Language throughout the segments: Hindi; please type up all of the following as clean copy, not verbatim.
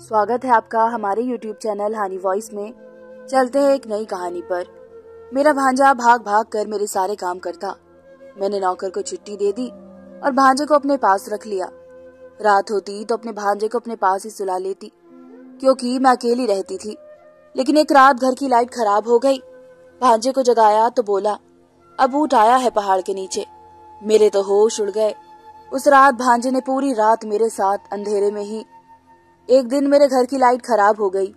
स्वागत है आपका हमारे YouTube चैनल हानी वॉइस में। चलते हैं एक नई कहानी पर। मेरा भांजा भाग भाग कर मेरे सारे काम करता। मैंने नौकर को छुट्टी दे दी और भांजे को अपने पास रख लिया। रात होती तो अपने भांजे को अपने पास ही सुला लेती, क्योंकि मैं अकेली रहती थी। लेकिन एक रात घर की लाइट खराब हो गई। भांजे को जगाया तो बोला, अब ऊँट आया है पहाड़ के नीचे। मेरे तो होश उड़ गए। उस रात भांजे ने पूरी रात मेरे साथ अंधेरे में ही। एक दिन मेरे घर की लाइट खराब हो गई।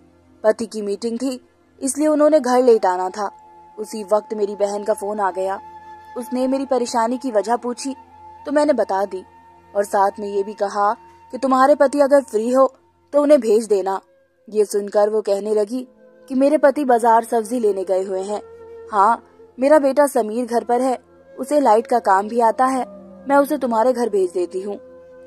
पति की मीटिंग थी, इसलिए उन्होंने घर लेट आना था। उसी वक्त मेरी बहन का फोन आ गया। उसने मेरी परेशानी की वजह पूछी तो मैंने बता दी और साथ में ये भी कहा कि तुम्हारे पति अगर फ्री हो तो उन्हें भेज देना। ये सुनकर वो कहने लगी कि मेरे पति बाजार सब्जी लेने गए हुए हैं। हाँ, मेरा बेटा समीर घर पर है, उसे लाइट का काम भी आता है, मैं उसे तुम्हारे घर भेज देती हूँ।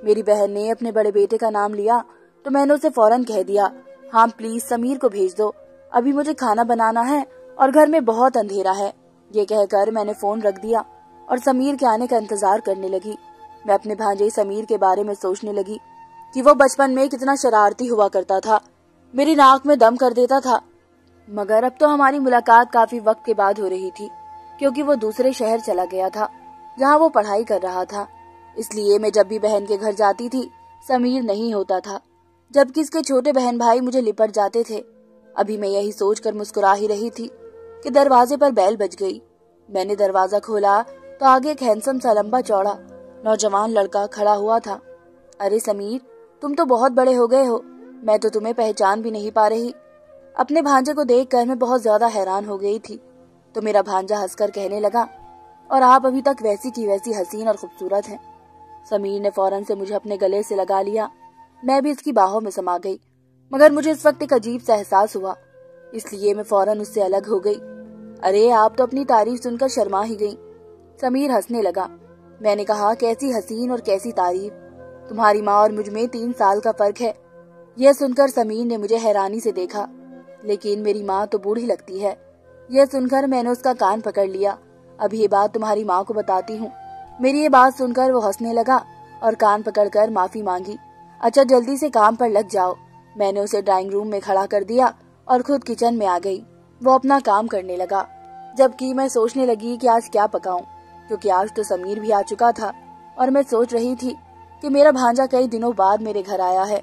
मेरी बहन ने अपने बड़े बेटे का नाम लिया तो मैंने उसे फौरन कह दिया, हाँ प्लीज समीर को भेज दो, अभी मुझे खाना बनाना है और घर में बहुत अंधेरा है। ये कहकर मैंने फोन रख दिया और समीर के आने का इंतजार करने लगी। मैं अपने भांजे समीर के बारे में सोचने लगी कि वो बचपन में कितना शरारती हुआ करता था, मेरी नाक में दम कर देता था। मगर अब तो हमारी मुलाकात काफी वक्त के बाद हो रही थी, क्योंकि वो दूसरे शहर चला गया था जहाँ वो पढ़ाई कर रहा था। इसलिए मैं जब भी बहन के घर जाती थी समीर नहीं होता था, जबकि इसके छोटे बहन भाई मुझे लिपट जाते थे। अभी मैं यही सोचकर मुस्कुरा ही रही थी कि दरवाजे पर बेल बज गई। मैंने दरवाजा खोला तो आगे एक हैंडसम सा लंबा चौड़ा नौजवान लड़का खड़ा हुआ था। अरे समीर, तुम तो बहुत बड़े हो गए हो, मैं तो तुम्हें पहचान भी नहीं पा रही। अपने भांजे को देखकर मैं बहुत ज्यादा हैरान हो गई थी। तो मेरा भांजा हंसकर कहने लगा, और आप अभी तक वैसी की वैसी हसीन और खूबसूरत हैं। समीर ने फौरन से मुझे अपने गले से लगा लिया। मैं भी इसकी बाहों में समा गई, मगर मुझे इस वक्त एक अजीब सा एहसास हुआ, इसलिए मैं फौरन उससे अलग हो गई। अरे आप तो अपनी तारीफ सुनकर शर्मा ही गई। समीर हंसने लगा। मैंने कहा, कैसी हसीन और कैसी तारीफ, तुम्हारी माँ और मुझ में 3 साल का फर्क है। यह सुनकर समीर ने मुझे हैरानी से देखा। लेकिन मेरी माँ तो बूढ़ी लगती है। यह सुनकर मैंने उसका कान पकड़ लिया। अब ये बात तुम्हारी माँ को बताती हूँ। मेरी ये बात सुनकर वो हंसने लगा और कान पकड़कर माफी मांगी। अच्छा जल्दी से काम पर लग जाओ। मैंने उसे ड्राइंग रूम में खड़ा कर दिया और खुद किचन में आ गई। वो अपना काम करने लगा, जबकि मैं सोचने लगी कि आज क्या पकाऊं, क्योंकि आज तो समीर भी आ चुका था और मैं सोच रही थी कि मेरा भांजा कई दिनों बाद मेरे घर आया है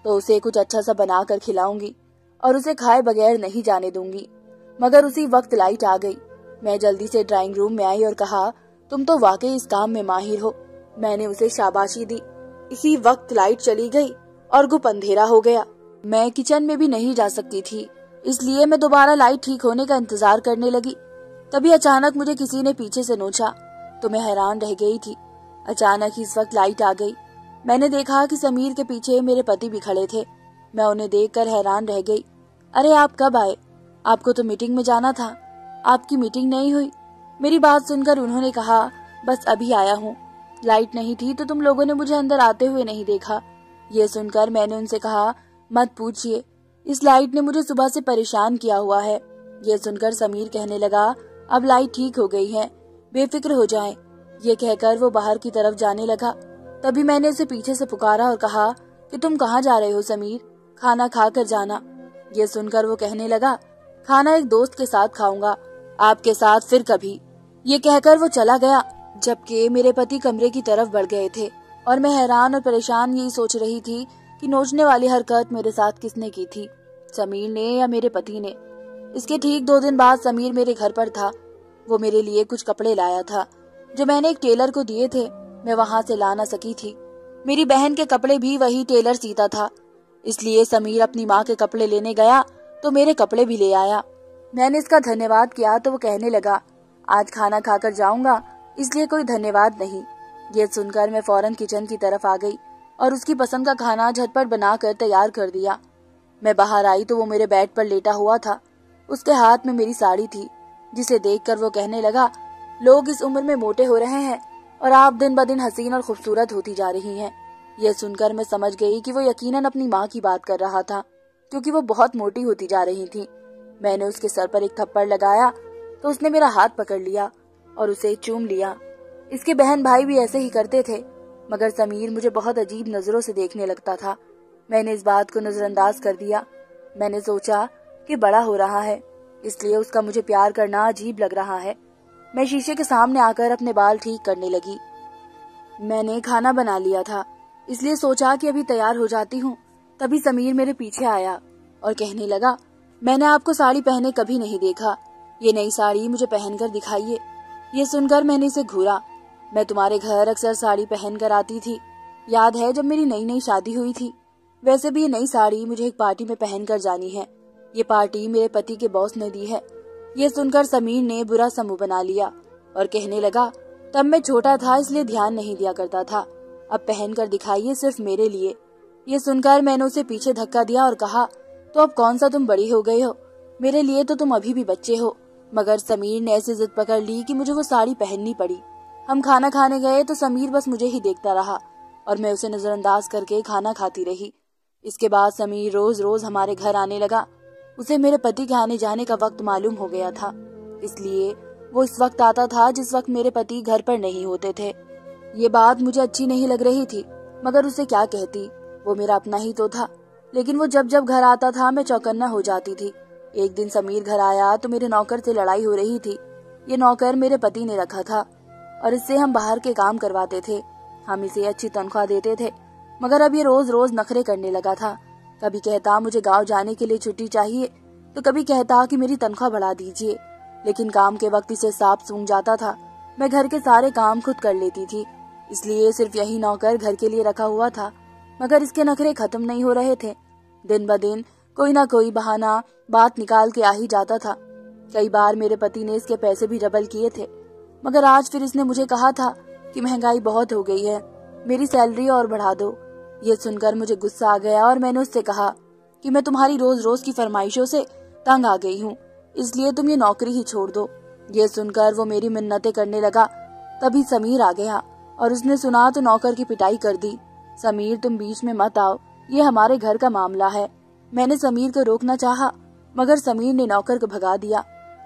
तो उसे कुछ अच्छा सा बनाकर खिलाऊंगी और उसे खाए बगैर नहीं जाने दूंगी। मगर उसी वक्त लाइट आ गई। मैं जल्दी से ड्राइंग रूम में आई और कहा, तुम तो वाकई इस काम में माहिर हो। मैंने उसे शाबाशी दी। इसी वक्त लाइट चली गई और गुप अंधेरा हो गया। मैं किचन में भी नहीं जा सकती थी, इसलिए मैं दोबारा लाइट ठीक होने का इंतजार करने लगी। तभी अचानक मुझे किसी ने पीछे से नोचा तो मैं हैरान रह गई थी। अचानक इस वक्त लाइट आ गई। मैंने देखा कि समीर के पीछे मेरे पति भी खड़े थे। मैं उन्हें देखकर हैरान रह गई। अरे आप कब आए? आपको तो मीटिंग में जाना था, आपकी मीटिंग नहीं हुई। मेरी बात सुनकर उन्होंने कहा, बस अभी आया हूँ, लाइट नहीं थी तो तुम लोगों ने मुझे अंदर आते हुए नहीं देखा। ये सुनकर मैंने उनसे कहा, मत पूछिए, इस लाइट ने मुझे सुबह से परेशान किया हुआ है। ये सुनकर समीर कहने लगा, अब लाइट ठीक हो गई है, बेफिक्र हो जाएं। ये कहकर वो बाहर की तरफ जाने लगा। तभी मैंने उसे पीछे से पुकारा और कहा कि तुम कहाँ जा रहे हो समीर, खाना खा कर जाना। ये सुनकर वो कहने लगा, खाना एक दोस्त के साथ खाऊंगा, आपके साथ फिर कभी। ये कहकर वो चला गया, जबकि मेरे पति कमरे की तरफ बढ़ गए थे और मैं हैरान और परेशान यही सोच रही थी कि नोचने वाली हरकत मेरे साथ किसने की थी, समीर ने या मेरे पति ने। इसके ठीक 2 दिन बाद समीर मेरे घर पर था। वो मेरे लिए कुछ कपड़े लाया था जो मैंने एक टेलर को दिए थे। मैं वहां से ला ना सकी थी। मेरी बहन के कपड़े भी वही टेलर सीता था, इसलिए समीर अपनी माँ के कपड़े लेने गया तो मेरे कपड़े भी ले आया। मैंने इसका धन्यवाद किया तो वो कहने लगा, आज खाना खाकर जाऊंगा, इसलिए कोई धन्यवाद नहीं। ये सुनकर मैं फौरन किचन की तरफ आ गई और उसकी पसंद का खाना झटपट बनाकर तैयार कर दिया। मैं बाहर आई तो वो मेरे बेड पर लेटा हुआ था। उसके हाथ में मेरी साड़ी थी, जिसे देखकर वो कहने लगा, लोग इस उम्र में मोटे हो रहे हैं और आप दिन ब दिन हसीन और खूबसूरत होती जा रही हैं। यह सुनकर मैं समझ गई कि वो यकीनन अपनी माँ की बात कर रहा था, क्योंकि वो बहुत मोटी होती जा रही थी। मैंने उसके सर पर एक थप्पड़ लगाया तो उसने मेरा हाथ पकड़ लिया और उसे चूम लिया। इसके बहन भाई भी ऐसे ही करते थे, मगर समीर मुझे बहुत अजीब नजरों से देखने लगता था। मैंने इस बात को नजरअंदाज कर दिया। मैंने सोचा कि बड़ा हो रहा है, इसलिए उसका मुझे प्यार करना अजीब लग रहा है। मैं शीशे के सामने आकर अपने बाल ठीक करने लगी। मैंने खाना बना लिया था, इसलिए सोचा कि अभी तैयार हो जाती हूँ। तभी समीर मेरे पीछे आया और कहने लगा, मैंने आपको साड़ी पहने कभी नहीं देखा, ये नई साड़ी मुझे पहनकर दिखाइए। ये सुनकर मैंने इसे घूरा। मैं तुम्हारे घर अक्सर साड़ी पहन कर आती थी, याद है जब मेरी नई नई शादी हुई थी। वैसे भी ये नई साड़ी मुझे एक पार्टी में पहन कर जानी है। ये पार्टी मेरे पति के बॉस ने दी है। ये सुनकर समीर ने बुरा सा मुंह बना लिया और कहने लगा, तब मैं छोटा था इसलिए ध्यान नहीं दिया करता था, अब पहन कर दिखाइए सिर्फ मेरे लिए। ये सुनकर मैंने उसे पीछे धक्का दिया और कहा, तो अब कौन सा तुम बड़ी हो गई हो, मेरे लिए तो तुम अभी भी बच्चे हो। मगर समीर ने ऐसी जिद पकड़ ली कि मुझे वो साड़ी पहननी पड़ी। हम खाना खाने गए तो समीर बस मुझे ही देखता रहा और मैं उसे नजरअंदाज करके खाना खाती रही। इसके बाद समीर रोज रोज हमारे घर आने लगा। उसे मेरे पति के आने जाने का वक्त मालूम हो गया था, इसलिए वो इस वक्त आता था जिस वक्त मेरे पति घर पर नहीं होते थे। ये बात मुझे अच्छी नहीं लग रही थी, मगर उसे क्या कहती, वो मेरा अपना ही तो था। लेकिन वो जब जब घर आता था मैं चौकन्ना हो जाती थी। एक दिन समीर घर आया तो मेरे नौकर से लड़ाई हो रही थी। ये नौकर मेरे पति ने रखा था और इससे हम बाहर के काम करवाते थे। हम इसे अच्छी तनख्वाह देते थे, मगर अब ये रोज रोज नखरे करने लगा था। कभी कहता मुझे गांव जाने के लिए छुट्टी चाहिए, तो कभी कहता कि मेरी तनख्वाह बढ़ा दीजिए। लेकिन काम के वक्त इसे सांप सूंघ जाता था। मैं घर के सारे काम खुद कर लेती थी, इसलिए सिर्फ यही नौकर घर के लिए रखा हुआ था। मगर इसके नखरे खत्म नहीं हो रहे थे। दिन ब दिन कोई ना कोई बहाना बात निकाल के आ ही जाता था। कई बार मेरे पति ने इसके पैसे भी डबल किए थे, मगर आज फिर इसने मुझे कहा था कि महंगाई बहुत हो गई है, मेरी सैलरी और बढ़ा दो। ये सुनकर मुझे गुस्सा आ गया और मैंने उससे कहा कि मैं तुम्हारी रोज रोज की फरमाइशों से तंग आ गई हूँ, इसलिए तुम ये नौकरी ही छोड़ दो। ये सुनकर वो मेरी मिन्नतें करने लगा। तभी समीर आ गया और उसने सुना तो नौकर की पिटाई कर दी। समीर तुम बीच में मत आओ, ये हमारे घर का मामला है। मैंने समीर को रोकना चाहा, मगर समीर ने नौकर को भगा दिया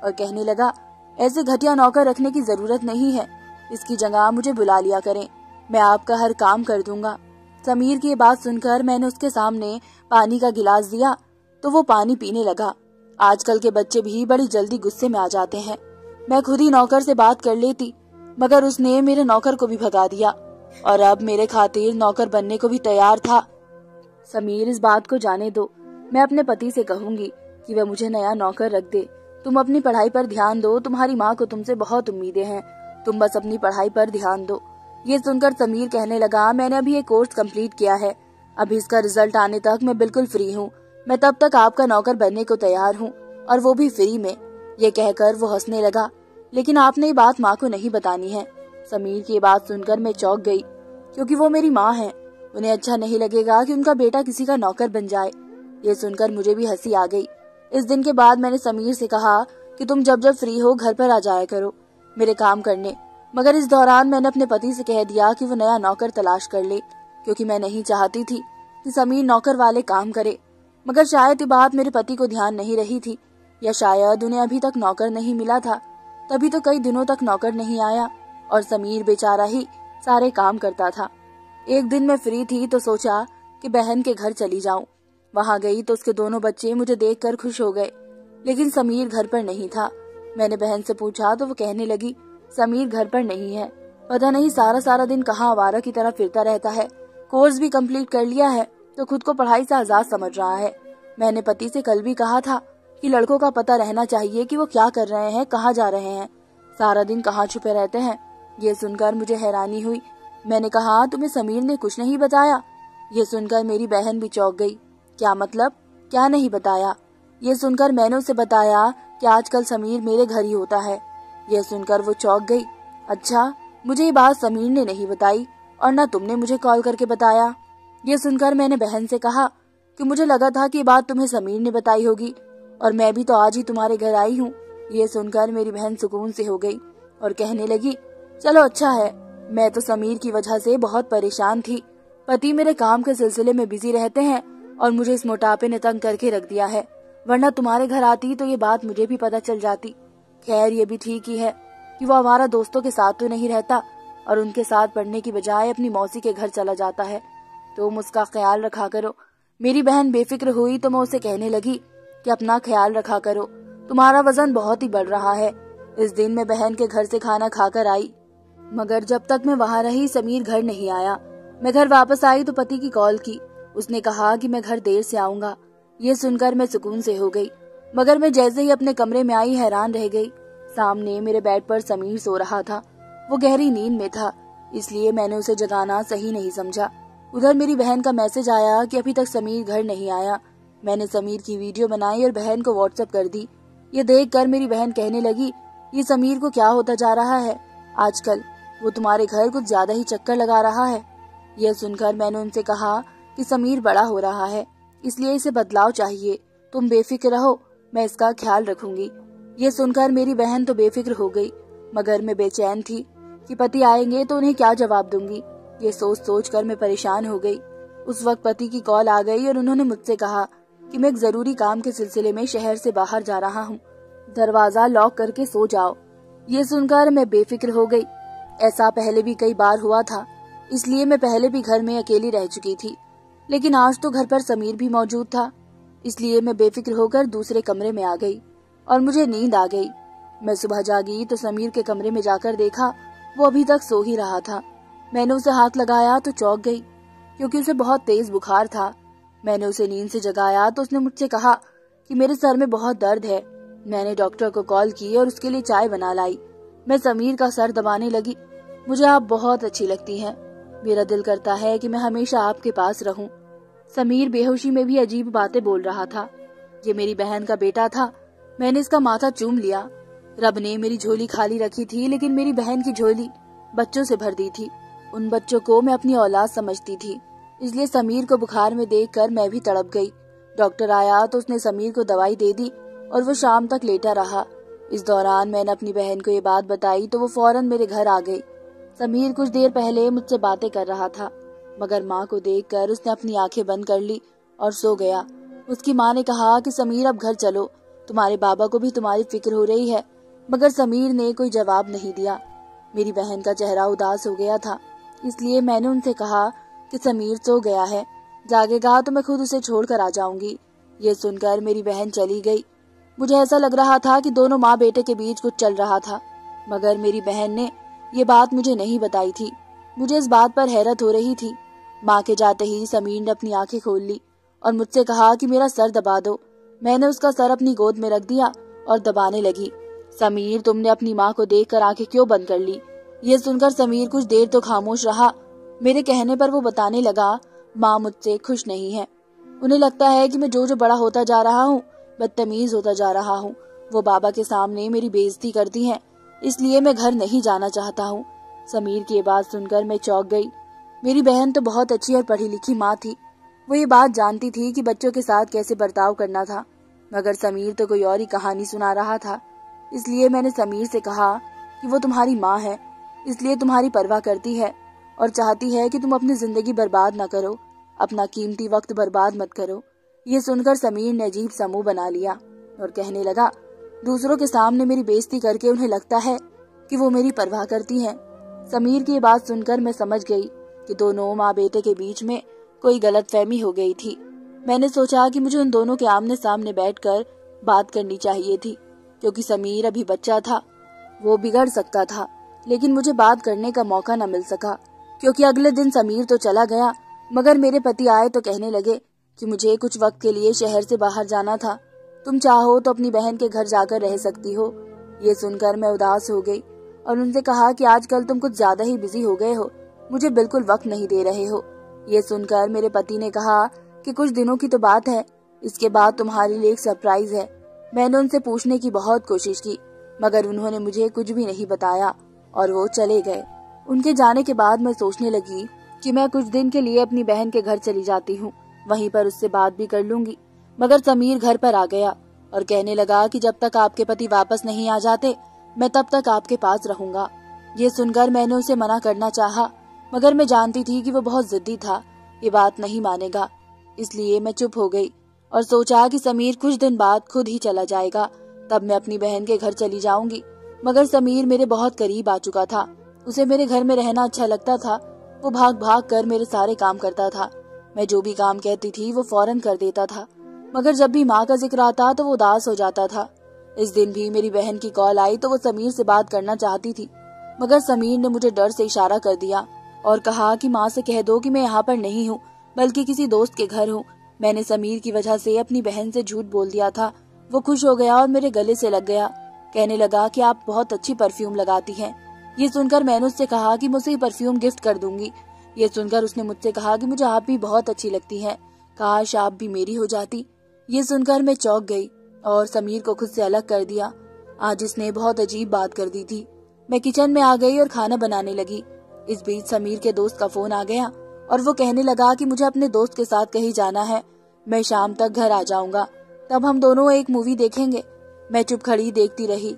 और कहने लगा, ऐसे घटिया नौकर रखने की जरूरत नहीं है, इसकी जगह मुझे बुला लिया करें, मैं आपका हर काम कर दूंगा। समीर की बात सुनकर मैंने उसके सामने पानी का गिलास दिया तो वो पानी पीने लगा। आजकल के बच्चे भी बड़ी जल्दी गुस्से में आ जाते हैं। मैं खुद ही नौकर से बात कर लेती, मगर उसने मेरे नौकर को भी भगा दिया और अब मेरे खातिर नौकर बनने को भी तैयार था। समीर इस बात को जाने दो, मैं अपने पति से कहूंगी कि वह मुझे नया नौकर रख दे। तुम अपनी पढ़ाई पर ध्यान दो, तुम्हारी माँ को तुमसे बहुत उम्मीदें हैं, तुम बस अपनी पढ़ाई पर ध्यान दो। ये सुनकर समीर कहने लगा, मैंने अभी एक कोर्स कंप्लीट किया है, अभी इसका रिजल्ट आने तक मैं बिल्कुल फ्री हूँ, मैं तब तक आपका नौकर बनने को तैयार हूँ, और वो भी फ्री में। ये कहकर वो हंसने लगा। लेकिन आपने ये बात माँ को नहीं बतानी है। समीर की बात सुनकर मैं चौंक गई, क्योंकि वो मेरी माँ है, उन्हें अच्छा नहीं लगेगा कि उनका बेटा किसी का नौकर बन जाए। ये सुनकर मुझे भी हंसी आ गई। इस दिन के बाद मैंने समीर से कहा कि तुम जब जब फ्री हो घर पर आ जाया करो मेरे काम करने। मगर इस दौरान मैंने अपने पति से कह दिया कि वो नया नौकर तलाश कर ले, क्योंकि मैं नहीं चाहती थी कि समीर नौकर वाले काम करे। मगर शायद ये बात मेरे पति को ध्यान नहीं रही थी, या शायद उन्हें अभी तक नौकर नहीं मिला था, तभी तो कई दिनों तक नौकर नहीं आया और समीर बेचारा ही सारे काम करता था। एक दिन मैं फ्री थी तो सोचा कि बहन के घर चली जाऊं। वहां गई तो उसके दोनों बच्चे मुझे देखकर खुश हो गए, लेकिन समीर घर पर नहीं था। मैंने बहन से पूछा तो वो कहने लगी, समीर घर पर नहीं है, पता नहीं सारा सारा दिन कहाँ आवारा की तरह फिरता रहता है, कोर्स भी कंप्लीट कर लिया है तो खुद को पढ़ाई से आजाद समझ रहा है। मैंने पति से कल भी कहा था कि लड़कों का पता रहना चाहिए कि वो क्या कर रहे हैं, कहाँ जा रहे हैं, सारा दिन कहाँ छुपे रहते हैं। ये सुनकर मुझे हैरानी हुई। मैंने कहा, तुम्हें समीर ने कुछ नहीं बताया? ये सुनकर मेरी बहन भी चौंक गई। क्या मतलब, क्या नहीं बताया? ये सुनकर मैंने उसे बताया कि आजकल समीर मेरे घर ही होता है। यह सुनकर वो चौंक गई। अच्छा, मुझे ये बात समीर ने नहीं बताई और न तुमने मुझे कॉल करके बताया। ये सुनकर मैंने बहन से कहा कि मुझे लगा था कि ये बात तुम्हें समीर ने बताई होगी और मैं भी तो आज ही तुम्हारे घर आई हूँ। ये सुनकर मेरी बहन सुकून से हो गई और कहने लगी, चलो अच्छा है, मैं तो समीर की वजह से बहुत परेशान थी। पति मेरे काम के सिलसिले में बिजी रहते हैं और मुझे इस मोटापे ने तंग करके रख दिया है, वरना तुम्हारे घर आती तो ये बात मुझे भी पता चल जाती। खैर ये भी ठीक ही है कि वो हमारा दोस्तों के साथ तो नहीं रहता और उनके साथ पढ़ने की बजाय अपनी मौसी के घर चला जाता है। तुम उसका ख्याल रखा करो, मेरी बहन बेफिक्र हुई तो मैं उसे कहने लगी कि अपना ख्याल रखा करो, तुम्हारा वजन बहुत ही बढ़ रहा है। इस दिन मैं बहन के घर से खाना खाकर आई, मगर जब तक मैं वहां रही समीर घर नहीं आया। मैं घर वापस आई तो पति की कॉल की। उसने कहा कि मैं घर देर से आऊंगा। ये सुनकर मैं सुकून से हो गई, मगर मैं जैसे ही अपने कमरे में आई हैरान रह गई। सामने मेरे बेड पर समीर सो रहा था। वो गहरी नींद में था, इसलिए मैंने उसे जगाना सही नहीं समझा। उधर मेरी बहन का मैसेज आया कि अभी तक समीर घर नहीं आया। मैंने समीर की वीडियो बनाई और बहन को व्हाट्सएप कर दी। ये देखकर मेरी बहन कहने लगी, ये समीर को क्या होता जा रहा है आजकल, वो तुम्हारे घर कुछ ज्यादा ही चक्कर लगा रहा है। यह सुनकर मैंने उनसे कहा कि समीर बड़ा हो रहा है, इसलिए इसे बदलाव चाहिए। तुम बेफिक्र रहो, मैं इसका ख्याल रखूंगी। ये सुनकर मेरी बहन तो बेफिक्र हो गई, मगर मैं बेचैन थी कि पति आएंगे तो उन्हें क्या जवाब दूंगी। ये सोच सोच कर मैं परेशान हो गई। उस वक्त पति की कॉल आ गई और उन्होंने मुझसे कहा कि मैं एक जरूरी काम के सिलसिले में शहर से बाहर जा रहा हूँ, दरवाजा लॉक करके सो जाओ। ये सुनकर मैं बेफिक्र हो गई। ऐसा पहले भी कई बार हुआ था, इसलिए मैं पहले भी घर में अकेली रह चुकी थी, लेकिन आज तो घर पर समीर भी मौजूद था। इसलिए मैं बेफिक्र होकर दूसरे कमरे में आ गई और मुझे नींद आ गई। मैं सुबह जागी तो समीर के कमरे में जाकर देखा वो अभी तक सो ही रहा था। मैंने उसे हाथ लगाया तो चौंक गई, क्योंकि उसे बहुत तेज बुखार था। मैंने उसे नींद से जगाया तो उसने मुझसे कहा कि मेरे सर में बहुत दर्द है। मैंने डॉक्टर को कॉल की और उसके लिए चाय बना लाई। मैं समीर का सर दबाने लगी। मुझे आप बहुत अच्छी लगती हैं, मेरा दिल करता है कि मैं हमेशा आपके पास रहूं। समीर बेहोशी में भी अजीब बातें बोल रहा था। ये मेरी बहन का बेटा था। मैंने इसका माथा चूम लिया। रब ने मेरी झोली खाली रखी थी, लेकिन मेरी बहन की झोली बच्चों से भर दी थी। उन बच्चों को मैं अपनी औलाद समझती थी, इसलिए समीर को बुखार में देखकर मैं भी तड़प गई। डॉक्टर आया तो उसने समीर को दवाई दे दी और वो शाम तक लेटा रहा। इस दौरान मैंने अपनी बहन को ये बात बताई तो वो फौरन मेरे घर आ गई। समीर कुछ देर पहले मुझसे बातें कर रहा था, मगर माँ को देखकर उसने अपनी आंखें बंद कर ली और सो गया। उसकी माँ ने कहा कि समीर अब घर चलो, तुम्हारे बाबा को भी तुम्हारी फिक्र हो रही है, मगर समीर ने कोई जवाब नहीं दिया। मेरी बहन का चेहरा उदास हो गया था, इसलिए मैंने उनसे कहा कि समीर सो गया है, जागेगा तो मैं खुद उसे छोड़कर आ जाऊंगी। ये सुनकर मेरी बहन चली गई। मुझे ऐसा लग रहा था कि दोनों माँ बेटे के बीच कुछ चल रहा था, मगर मेरी बहन ने ये बात मुझे नहीं बताई थी। मुझे इस बात पर हैरत हो रही थी। माँ के जाते ही समीर ने अपनी आंखें खोल ली और मुझसे कहा कि मेरा सर दबा दो। मैंने उसका सर अपनी गोद में रख दिया और दबाने लगी। समीर, तुमने अपनी माँ को देखकर आंखें क्यों बंद कर ली? ये सुनकर समीर कुछ देर तो खामोश रहा। मेरे कहने पर वो बताने लगा, माँ मुझसे खुश नहीं है। उन्हें लगता है कि मैं जो बड़ा होता जा रहा हूँ, बदतमीज होता जा रहा हूँ। वो बाबा के सामने मेरी बेइज्जती करती हैं, इसलिए मैं घर नहीं जाना चाहता हूँ। समीर की ये बात सुनकर मैं चौंक गई। मेरी बहन तो बहुत अच्छी और पढ़ी लिखी माँ थी। वो ये बात जानती थी कि बच्चों के साथ कैसे बर्ताव करना था, मगर समीर तो कोई और ही कहानी सुना रहा था। इसलिए मैंने समीर से कहा कि वो तुम्हारी माँ है, इसलिए तुम्हारी परवाह करती है और चाहती है कि तुम अपनी जिंदगी बर्बाद न करो, अपना कीमती वक्त बर्बाद मत करो। ये सुनकर समीर ने अजीब सा मुंह बना लिया और कहने लगा, दूसरों के सामने मेरी बेइज्जती करके उन्हें लगता है कि वो मेरी परवाह करती हैं। समीर की बात सुनकर मैं समझ गई कि दोनों माँ बेटे के बीच में कोई गलतफहमी हो गई थी। मैंने सोचा कि मुझे उन दोनों के आमने सामने बैठकर बात करनी चाहिए थी, क्योंकि समीर अभी बच्चा था, वो बिगड़ सकता था। लेकिन मुझे बात करने का मौका न मिल सका, क्योंकि अगले दिन समीर तो चला गया, मगर मेरे पति आए तो कहने लगे कि मुझे कुछ वक्त के लिए शहर से बाहर जाना था, तुम चाहो तो अपनी बहन के घर जाकर रह सकती हो। ये सुनकर मैं उदास हो गई और उनसे कहा कि आजकल तुम कुछ ज्यादा ही बिजी हो गए हो, मुझे बिल्कुल वक्त नहीं दे रहे हो। ये सुनकर मेरे पति ने कहा कि कुछ दिनों की तो बात है, इसके बाद तुम्हारे लिए एक सरप्राइज है। मैंने उनसे पूछने की बहुत कोशिश की, मगर उन्होंने मुझे कुछ भी नहीं बताया और वो चले गए। उनके जाने के बाद मैं सोचने लगी कि मैं कुछ दिन के लिए अपनी बहन के घर चली जाती हूँ, वहीं पर उससे बात भी कर लूंगी। मगर समीर घर पर आ गया और कहने लगा कि जब तक आपके पति वापस नहीं आ जाते, मैं तब तक आपके पास रहूंगा। ये सुनकर मैंने उसे मना करना चाहा, मगर मैं जानती थी कि वो बहुत जिद्दी था, ये बात नहीं मानेगा। इसलिए मैं चुप हो गई और सोचा कि समीर कुछ दिन बाद खुद ही चला जाएगा, तब मैं अपनी बहन के घर चली जाऊंगी। मगर समीर मेरे बहुत करीब आ चुका था, उसे मेरे घर में रहना अच्छा लगता था। वो भाग भाग कर मेरे सारे काम करता था। मैं जो भी काम कहती थी वो फौरन कर देता था, मगर जब भी माँ का जिक्र आता तो वो उदास हो जाता था। इस दिन भी मेरी बहन की कॉल आई तो वो समीर से बात करना चाहती थी, मगर समीर ने मुझे डर से इशारा कर दिया और कहा कि माँ से कह दो कि मैं यहाँ पर नहीं हूँ बल्कि किसी दोस्त के घर हूँ। मैंने समीर की वजह से अपनी बहन से झूठ बोल दिया था। वो खुश हो गया और मेरे गले से लग गया। कहने लगा कि आप बहुत अच्छी परफ्यूम लगाती हैं। ये सुनकर मैंने उससे कहा कि मुझे ये परफ्यूम गिफ्ट कर दूंगी। ये सुनकर उसने मुझसे कहा कि मुझे आप भी बहुत अच्छी लगती हैं, काश आप भी मेरी हो जाती। ये सुनकर मैं चौंक गई और समीर को खुद से अलग कर दिया। आज इसने बहुत अजीब बात कर दी थी। मैं किचन में आ गई और खाना बनाने लगी। इस बीच समीर के दोस्त का फोन आ गया और वो कहने लगा कि मुझे अपने दोस्त के साथ कहीं जाना है, मैं शाम तक घर आ जाऊंगा, तब हम दोनों एक मूवी देखेंगे। मैं चुप खड़ी देखती रही।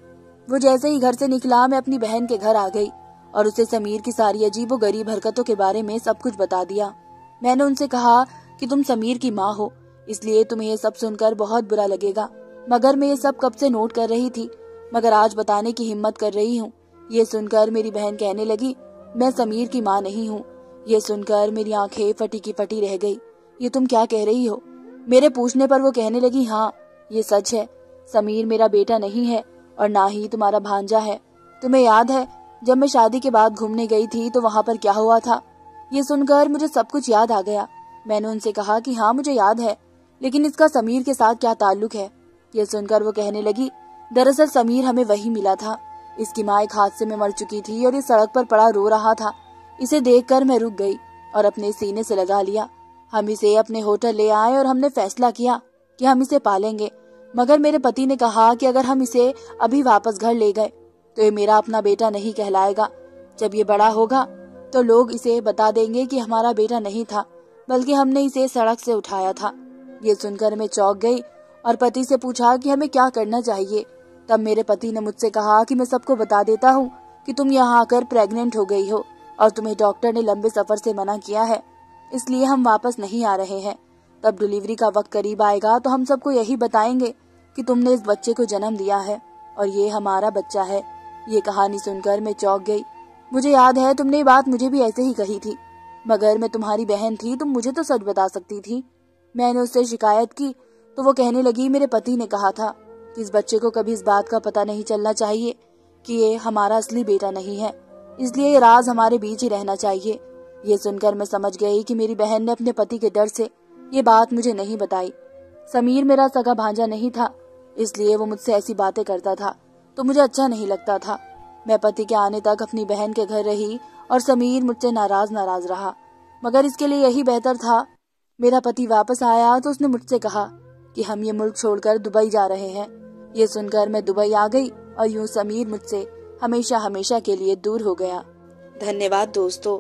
वो जैसे ही घर से निकला मैं अपनी बहन के घर आ गई और उसे समीर की सारी अजीबो गरीब हरकतों के बारे में सब कुछ बता दिया। मैंने उनसे कहा कि तुम समीर की माँ हो, इसलिए तुम्हें ये सब सुनकर बहुत बुरा लगेगा, मगर मैं ये सब कब से नोट कर रही थी, मगर आज बताने की हिम्मत कर रही हूँ। ये सुनकर मेरी बहन कहने लगी, मैं समीर की माँ नहीं हूँ। ये सुनकर मेरी आंखें फटी की फटी रह गई। ये तुम क्या कह रही हो? मेरे पूछने पर वो कहने लगी, हाँ ये सच है, समीर मेरा बेटा नहीं है और ना ही तुम्हारा भांजा है। तुम्हें याद है जब मैं शादी के बाद घूमने गई थी तो वहाँ पर क्या हुआ था? ये सुनकर मुझे सब कुछ याद आ गया। मैंने उनसे कहा कि हाँ मुझे याद है, लेकिन इसका समीर के साथ क्या ताल्लुक है? ये सुनकर वो कहने लगी, दरअसल समीर हमें वही मिला था। इसकी माँ एक हादसे में मर चुकी थी और इस सड़क पर पड़ा रो रहा था। इसे देखकर मैं रुक गई और अपने सीने से लगा लिया। हम इसे अपने होटल ले आए और हमने फैसला किया कि हम इसे पालेंगे, मगर मेरे पति ने कहा कि अगर हम इसे अभी वापस घर ले गए तो ये मेरा अपना बेटा नहीं कहलाएगा। जब ये बड़ा होगा तो लोग इसे बता देंगे कि हमारा बेटा नहीं था, बल्कि हमने इसे सड़क से उठाया था। ये सुनकर मैं चौंक गई और पति से पूछा कि हमें क्या करना चाहिए। तब मेरे पति ने मुझसे कहा कि मैं सबको बता देता हूँ कि तुम यहाँ आकर प्रेग्नेंट हो गई हो और तुम्हें डॉक्टर ने लंबे सफर से मना किया है, इसलिए हम वापस नहीं आ रहे हैं। तब डिलीवरी का वक्त करीब आएगा तो हम सबको यही बताएंगे कि तुमने इस बच्चे को जन्म दिया है और ये हमारा बच्चा है। ये कहानी सुनकर मैं चौंक गई। मुझे याद है तुमने ये बात मुझे भी ऐसे ही कही थी, मगर मैं तुम्हारी बहन थी, तुम मुझे तो सच बता सकती थी। मैंने उससे शिकायत की तो वो कहने लगी, मेरे पति ने कहा था कि इस बच्चे को कभी इस बात का पता नहीं चलना चाहिए कि ये हमारा असली बेटा नहीं है, इसलिए ये राज हमारे बीच ही रहना चाहिए। ये सुनकर मैं समझ गई कि मेरी बहन ने अपने पति के डर से ये बात मुझे नहीं बताई। समीर मेरा सगा भांजा नहीं था, इसलिए वो मुझसे ऐसी बातें करता था तो मुझे अच्छा नहीं लगता था। मैं पति के आने तक अपनी बहन के घर रही और समीर मुझसे नाराज रहा, मगर इसके लिए यही बेहतर था। मेरा पति वापस आया तो उसने मुझसे कहा कि हम ये मुल्क छोड़कर दुबई जा रहे हैं। ये सुनकर मैं दुबई आ गई और यूं समीर मुझसे हमेशा हमेशा के लिए दूर हो गया। धन्यवाद दोस्तों।